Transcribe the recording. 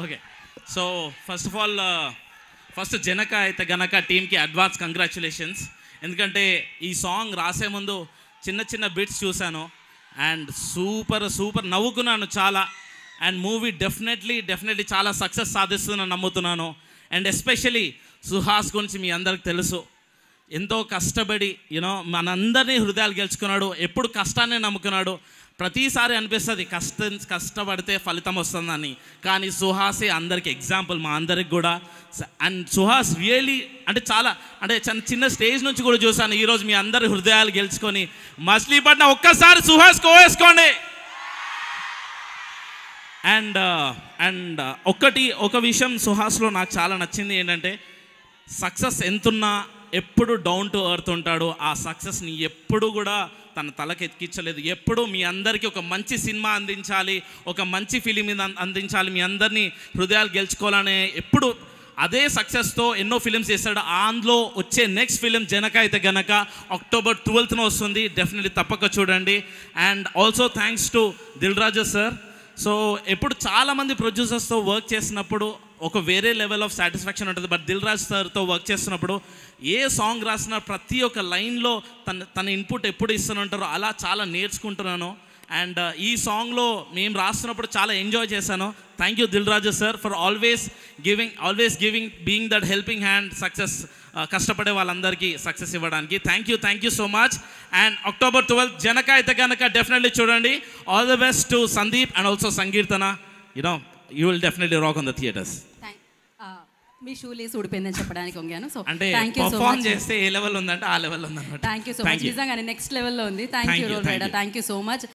Okay. So first of all first Janaka అయితే గనక టీమ్కి అడ్వాన్స్ కంగ్రాచులేషన్స్. ఎందుకంటే ఈ సాంగ్ రాసే ముందు చిన్న చిన్న బిట్స్ చూశాను అండ్ సూపర్ నవ్వుకున్నాను చాలా. అండ్ మూవీ డెఫినెట్లీ చాలా సక్సెస్ సాధిస్తుందని నమ్ముతున్నాను. అండ్ ఎస్పెషలీ సుహాస్ గురించి మీ అందరికి తెలుసు, ఎంతో కష్టపడి మనందరినీ హృదయాలు గెలుచుకున్నాడు. ఎప్పుడు కష్టాన్ని నమ్ముకున్నాడు. ప్రతిసారి అనిపిస్తుంది కష్టపడితే ఫలితం వస్తుందని, కానీ సుహాసే అందరికి ఎగ్జాంపుల్ మా అందరికి కూడా. అండ్ సుహాస్ రియలీ చాలా చిన్న స్టేజ్ నుంచి కూడా చూశాను. ఈరోజు మీ అందరి హృదయాలు గెలుచుకొని మచిలీపట్నం ఒక్కసారి సుహాస్ కోవేసుకోండి. అండ్ ఒక విషయం సుహాస్లో నాకు చాలా నచ్చింది ఏంటంటే, సక్సెస్ ఎంతున్నా ఎప్పుడు డౌన్ టు ఎర్త్ ఉంటాడు. ఆ సక్సెస్ని ఎప్పుడు కూడా తన తలకి ఎక్కించలేదు. ఎప్పుడు మీ అందరికీ ఒక మంచి సినిమా అందించాలి, ఒక మంచి ఫిలిం అందించాలి, మీ అందరినీ హృదయాలు గెలుచుకోవాలనే ఎప్పుడు అదే సక్సెస్తో ఎన్నో ఫిలిమ్స్ చేశాడు. అందులో వచ్చే నెక్స్ట్ ఫిలిం జనక అయితే గనక అక్టోబర్ 12న వస్తుంది. డెఫినెట్లీ తప్పక చూడండి. And also thanks to Dil Raju sir. So ఎప్పుడు చాలామంది ప్రొడ్యూసర్స్తో వర్క్ చేసినప్పుడు ఒక వేరే లెవెల్ ఆఫ్ సాటిస్ఫాక్షన్ ఉంటుంది. బట్ దిల్ రాజు సార్తో వర్క్ చేస్తున్నప్పుడు ఏ సాంగ్ రాసిన ప్రతి ఒక్క లైన్లో తన ఇన్పుట్ ఎప్పుడు ఇస్తూనే ఉంటారో అలా చాలా నేర్చుకుంటున్నాను. అండ్ ఈ సాంగ్లో మేము రాస్తున్నప్పుడు చాలా ఎంజాయ్ చేశాను. Thank you Dil Raju sir for always giving being that helping hand success, కష్టపడే వాళ్ళందరికీ సక్సెస్ ఇవ్వడానికి. Thank you so much. And October 12 Janaka Aithe Ganaka definitely చూడండి. All the best to Sandeep and also Sankeerthana. You will definitely rock on the theatres. మీ shoe లేసి ఊడిపోయిందని చెప్పడానికి వంగాను. So అంటే perform చేస్తే ఏ లెవెల్ ఉందంటే ఆ లెవెల్ ఉందన్నమాట. Thank you so much. నిజంగానే నెక్స్ట్ లెవెల్లో ఉంది. Thank you so much.